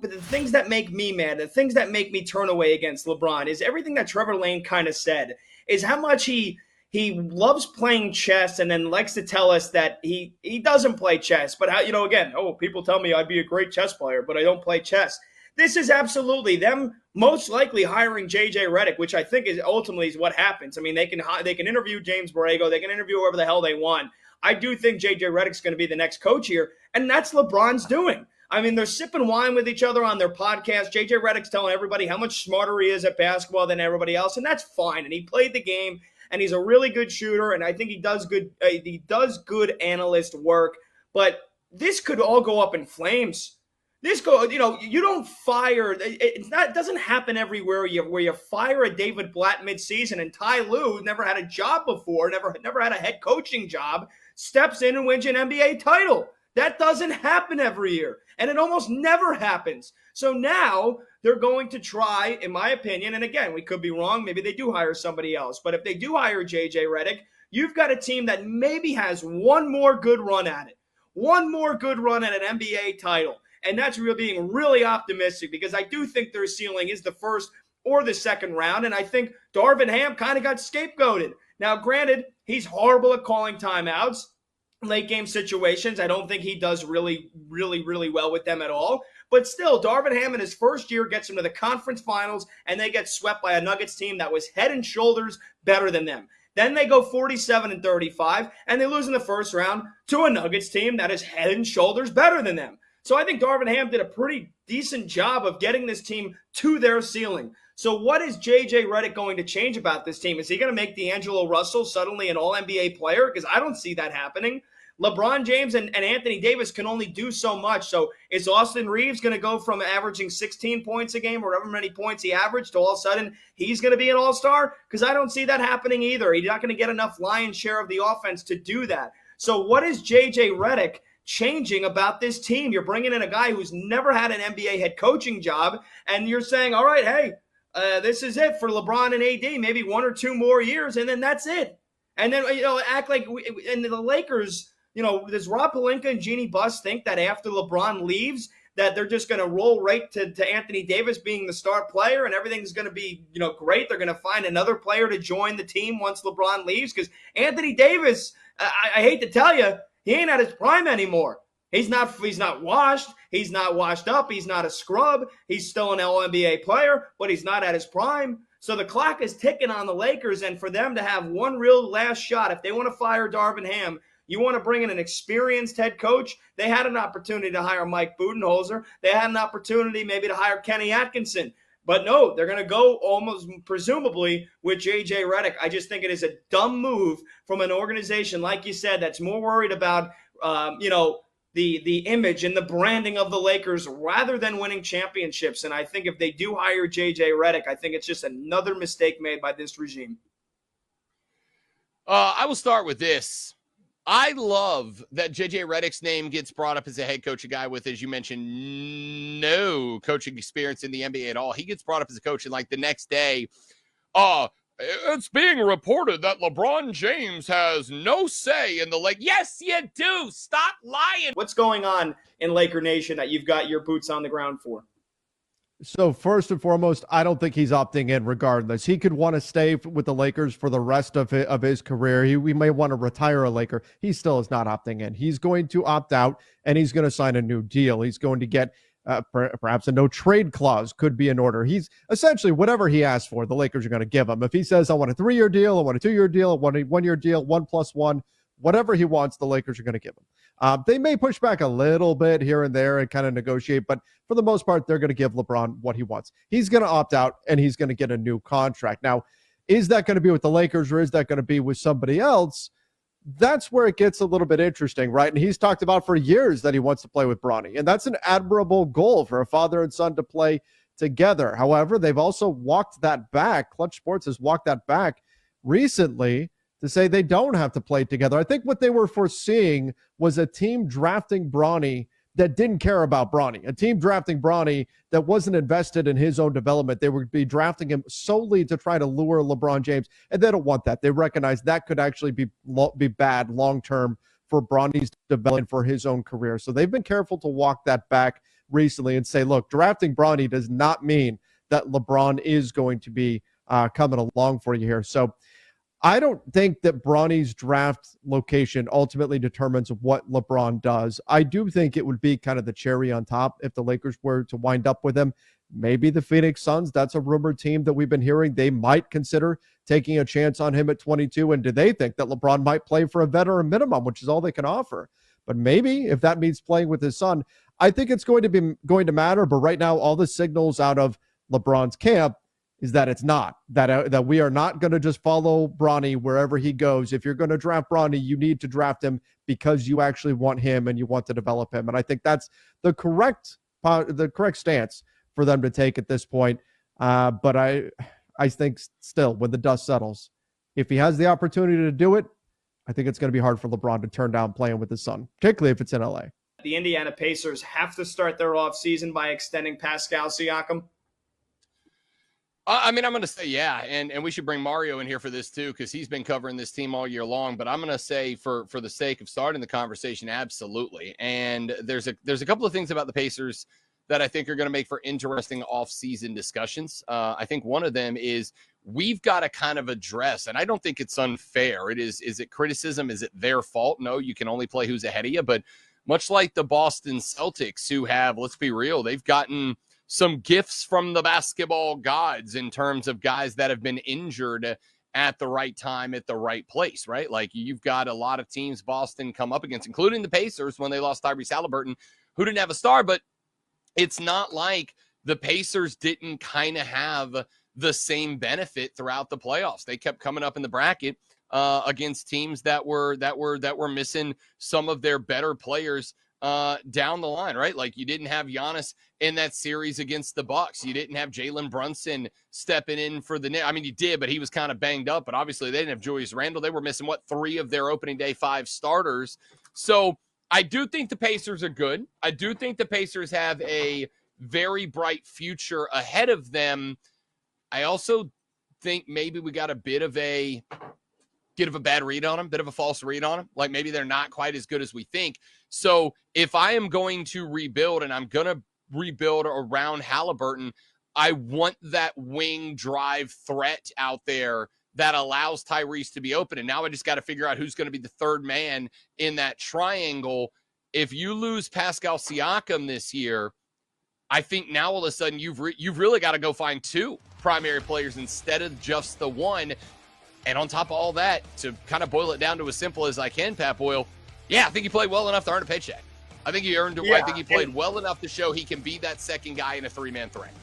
But the things that make me mad, the things that make me turn away against LeBron is everything that Trevor Lane kind of said, is how much he loves playing chess and then likes to tell us that he doesn't play chess. But how, again, people tell me I'd be a great chess player, but I don't play chess. This is absolutely them most likely hiring JJ Redick, which I think is ultimately what happens. I mean, they can interview James Borrego, they can interview whoever the hell they want. I do think JJ Redick's going to be the next coach here, and that's LeBron's doing. I mean, they're sipping wine with each other on their podcast. JJ Redick's telling everybody how much smarter he is at basketball than everybody else, and that's fine. And he played the game, and he's a really good shooter, and I think he does good analyst work. But this could all go up in flames. You don't fire. It doesn't happen everywhere where you fire a David Blatt midseason, and Ty Lue never had a job before, never had a head coaching job, steps in and wins an NBA title. That doesn't happen every year, and it almost never happens. So now they're going to try, in my opinion, and again, we could be wrong. Maybe they do hire somebody else. But if they do hire J.J. Redick, you've got a team that maybe has one more good run at it. One more good run at an NBA title. And that's being really optimistic because I do think their ceiling is the first or the second round. And I think Darvin Ham kind of got scapegoated. Now, granted, he's horrible at calling timeouts. Late game situations, I don't think he does really, really, really well with them at all. But still, Darvin Ham in his first year gets him to the conference finals, and they get swept by a Nuggets team that was head and shoulders better than them. Then they go 47-35, and they lose in the first round to a Nuggets team that is head and shoulders better than them. So I think Darvin Ham did a pretty decent job of getting this team to their ceiling. So what is J.J. Redick going to change about this team? Is he going to make D'Angelo Russell suddenly an all-NBA player? Because I don't see that happening. LeBron James and Anthony Davis can only do so much. So is Austin Reeves going to go from averaging 16 points a game or however many points he averaged to all of a sudden he's going to be an all-star? Because I don't see that happening either. He's not going to get enough lion's share of the offense to do that. So what is J.J. Redick changing about this team? You're bringing in a guy who's never had an NBA head coaching job, and you're saying, all right, hey, this is it for LeBron and AD, maybe 1 or 2 more years, and then that's it. And then, act like and the Lakers, does Rob Pelinka and Jeannie Buss think that after LeBron leaves that they're just going to roll right to Anthony Davis being the star player and everything's going to be, great? They're going to find another player to join the team once LeBron leaves? Because Anthony Davis, I hate to tell you, he ain't at his prime anymore. He's not washed. He's not washed up. He's not a scrub. He's still an All-NBA player, but he's not at his prime. So the clock is ticking on the Lakers, and for them to have one real last shot, if they want to fire Darvin Ham, you want to bring in an experienced head coach. They had an opportunity to hire Mike Budenholzer. They had an opportunity maybe to hire Kenny Atkinson. But no, they're going to go almost presumably with J.J. Redick. I just think it is a dumb move from an organization, like you said, that's more worried about, the image and the branding of the Lakers rather than winning championships. And I think if they do hire J.J. Redick, I think it's just another mistake made by this regime. I will start with this. I love that J.J. Redick's name gets brought up as a head coach, a guy with, as you mentioned, no coaching experience in the NBA at all. He gets brought up as a coach, and like the next day, it's being reported that LeBron James has no say in the Lake. Yes, you do. Stop lying. What's going on in Laker Nation that you've got your boots on the ground for? So first and foremost, I don't think he's opting in regardless. He could want to stay with the Lakers for the rest of his career. We may want to retire a Laker. He still is not opting in. He's going to opt out, and he's going to sign a new deal. He's going to get perhaps a no-trade clause could be in order. He's essentially whatever he asks for, the Lakers are going to give him. If he says, I want a 3-year deal, I want a 2-year deal, I want a 1-year deal, 1+1, whatever he wants, the Lakers are going to give him. They may push back a little bit here and there and kind of negotiate, but for the most part, they're going to give LeBron what he wants. He's going to opt out, and he's going to get a new contract. Now, is that going to be with the Lakers, or is that going to be with somebody else? That's where it gets a little bit interesting, right? And he's talked about for years that he wants to play with Bronny, and that's an admirable goal for a father and son to play together. However, they've also walked that back. Clutch Sports has walked that back recently to say they don't have to play together. I think what they were foreseeing was a team drafting Bronny that didn't care about Bronny, a team drafting Bronny that wasn't invested in his own development. They would be drafting him solely to try to lure LeBron James, and they don't want that. They recognize that could actually be bad long-term for Bronny's development for his own career. So they've been careful to walk that back. recently and say, look, drafting Bronny does not mean that LeBron is going to be coming along for you here. So I don't think that Bronny's draft location ultimately determines what LeBron does. I do think it would be kind of the cherry on top if the Lakers were to wind up with him. Maybe the Phoenix Suns, that's a rumored team that we've been hearing. They might consider taking a chance on him at 22. And do they think that LeBron might play for a veteran minimum, which is all they can offer? But maybe if that means playing with his son, I think it's going to matter. But right now, all the signals out of LeBron's camp is that it's not, that we are not going to just follow Bronny wherever he goes. If you're going to draft Bronny, you need to draft him because you actually want him and you want to develop him. And I think that's the correct stance for them to take at this point. But I think still, when the dust settles, if he has the opportunity to do it, I think it's going to be hard for LeBron to turn down playing with his son, particularly if it's in LA. The Indiana Pacers have to start their offseason by extending Pascal Siakam. I mean, I'm going to say, yeah, and we should bring Mario in here for this too, because he's been covering this team all year long. But I'm going to say, for the sake of starting the conversation, absolutely. And there's a couple of things about the Pacers that I think are going to make for interesting offseason discussions. I think one of them is we've got to kind of address, and I don't think it's unfair. Is it criticism? Is it their fault? No, you can only play who's ahead of you. But much like the Boston Celtics, who have, let's be real, they've gotten some gifts from the basketball gods in terms of guys that have been injured at the right time at the right place, right? Like you've got a lot of teams Boston come up against, including the Pacers when they lost Tyrese Halliburton, who didn't have a star, but it's not like the Pacers didn't kind of have the same benefit throughout the playoffs. They kept coming up in the bracket against teams that were missing some of their better players down the line, right? Like you didn't have Giannis in that series against the Bucks. You didn't have Jalen Brunson stepping in for the Knicks. I mean, you did, but he was kind of banged up. But obviously, they didn't have Julius Randle. They were missing 3 of their opening day 5 starters. So I do think the Pacers are good. I do think the Pacers have a very bright future ahead of them. I also think maybe we got a bit of a bad read on them, bit of a false read on them. Like maybe they're not quite as good as we think. So if I am going to rebuild and I'm going to rebuild around Halliburton, I want that wing drive threat out there that allows Tyrese to be open. And now I just got to figure out who's going to be the third man in that triangle. If you lose Pascal Siakam this year, I think now all of a sudden you've really got to go find 2 primary players instead of just the one. And on top of all that, to kind of boil it down to as simple as I can, Pat Boyle, yeah, I think he played well enough to earn a paycheck. I think he earned it. Yeah, I think he played well enough to show he can be that second guy in a 3-man threat.